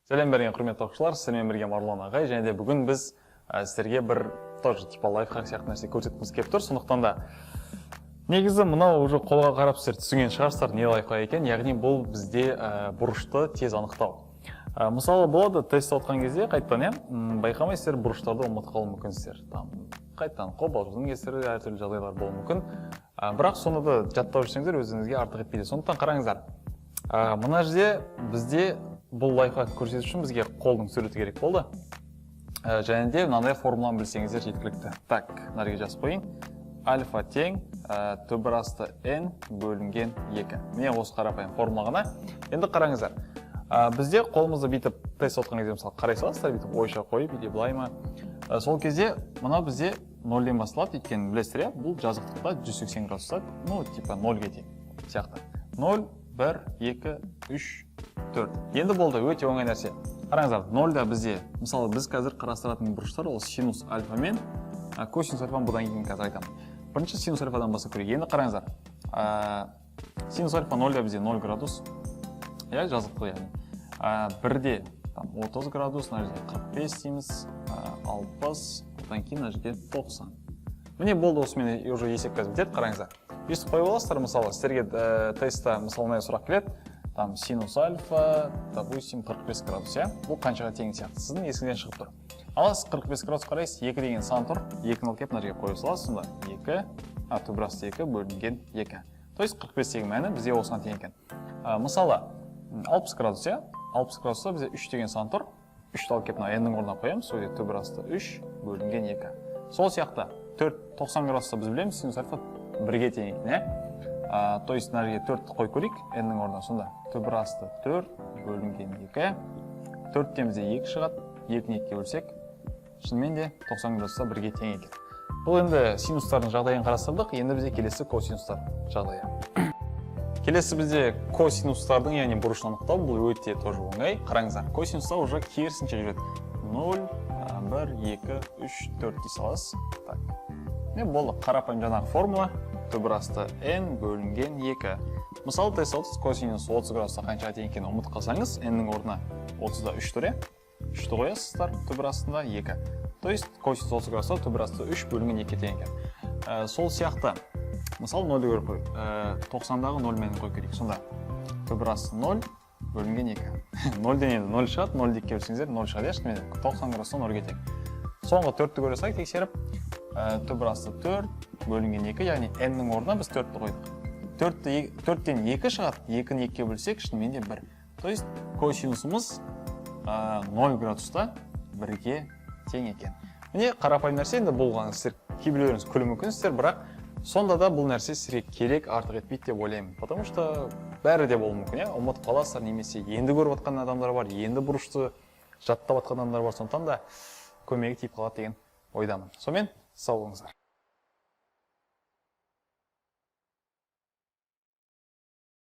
Сәлем берген құрметті оқушылар, сіздермен бірге Марлан ағай, және де бүгін біз сіздерге бір тоже типа лайфхак сияқты нәрсе көрсеткіміз келіп тұр. Сондықтан да негізі мынау уже қолға қарап сіздер түсінген шығарсыздар не лайфхак екен, яғни бұл бізде бұрышты тез анықтау. Мысалы болады тест отқан кезде қайтадан байқамайсыздар бұрыштарды ұмытып қалуы мүмкінсіздер. Қайтадан қобалжудың кесірі әртүрлі жағдайлар болуы мүмкін. Бірақ соны да жаттап жүрсеңіздер өзіңізге артық етпейді. Сондықтан қараңыздар. Мына жерде бізде бұл лайфхак көрсету үшін бізге қолдың суреті керек болды. Және де мынандай формуланы білсеңіздер жеткілікті. Так, мына жерге жазып қойын. Альфа тең төбір асты n бөлінген 2. Міне осы қарапайым формула ғана. Енді қараңыздар. Бізде қолымызды бүйтіп тест отқан кезде мысалы қарай саласыздар, бүйтіп ойша қойып, бүйтіп былай ма. Сол кезде мына бізде 0-ден басталады, өйткені білесіздер, бұл жазықтықта 180 градус, ну типа 0-ге тең сияқты. 0, 1, 2, 3, 4. Енді болды, өте оңай нәрсе. Қараңыздар, 0-да бізде, мысалы біз қазір қарастыратын бұрыштар ол синус альфа мен косинус альфаны бұдан кейін қазір айтамын. Бірінші синус альфадан бастап көрейік. Енді қараңыздар. Синус альфа 0-да бізде 0 градус. Я жазықтық яғни. 1-де 30 градус, мына жерде 45 дейміз, 60, одан кейін мына жерде 90. Міне болды, осымен уже есеп қазір бітеді, қараңыздар. Өстіп қойып аласыздар, мысалы, сіздерге тестта мысалы мындай сұрақ келеді. Синус альфа, допустим, 45 градус, бұл қаншаға тең сияқты. Сіздің есіңізден шығып тұр. Ал сіз 45 градус қарайсыз, 2 деген сан тұр, 2-ні алып келіп мына жерге қойып саласыз, сонда 2, төбір асты 2 бөлінген 2. То есть 45 деген мәні бізде осыған тең екен. Мысалы, 60 градус, 60 градуста бізде 3 деген сан тұр. 3-ті алып келіп n-нің орнына қоямыз, сол төбір асты 3 бөлінген 2. Сол сияқты 90 градуста біз білеміз, синус альфа 1-ге тең екен, то есть мына жерге 4-ті қойып көрейік, n-нің орнына. Сонда төбір асты 4 бөлінген 2. 4-тен бізде 2 шығады, 2-ні 2-ге бөлсек, шынымен де 90 градуста 1-ге тең екен. Бұл енді синустардың жағдайын қарастырдық, енді бізде келесі косинустар жағдайы. Келесі бізде косинустардың, яғни бұрышын анықтау, бұл өте тоже оңай. Қараңыздар, косинустар уже керісінше жүреді. 0, 1, 2, 3, 4 дей саласыз. Так. Мен болды, қарапайым жаңағы формула, төбір асты n бөлінген 2. Мысалы, тест отыз косинус 30 градуста қаншаға тең екенін ұмытып қалсаңыз, n-нің орнына 30-да 3 тұр, 3-ті қоясыздар, төбір астында 2. То есть косинус 30 градуста төбір асты 3 бөлінген 2 тең екен. Сол сияқты, мысалы 0-ді көріп қойып, 90-дағы 0 мәнін қойып керейік. Сонда төбір асты 0 бөлінген 2. 0-ден енді 0 шығады, 0-ді 2-ге бөлсеңіздер 0 шығады, шынымен 90 градуста 0-ге тең. Соңғы 4-ті көре салайық, тексеріп, төбір асты 4 бөлінген 2, яғни n-нің орнына біз 4-ті қойдық. 4-тен 2 шығады, 2-ні 2-ге бөлсек, шынымен де 1. То есть косинусымыз 0 градуста 1-ге тең екен. Міне қарапайым нәрсе, енді болған сіздер кейбіреулеріңіз күлі мүмкінсіздер, бірақ сонда да бұл нәрсе сізге керек, артық етпейді деп ойлаймын. Потому что бәрі де болуы мүмкін, ұмытып қаласыздар, немесе енді көріп жатқан адамдар бар, енді бұрышты жаттап жатқан адамдар бар, сондықтан да көмегі тиіп қалады деген ойдамын. Сонымен сау болыңыздар.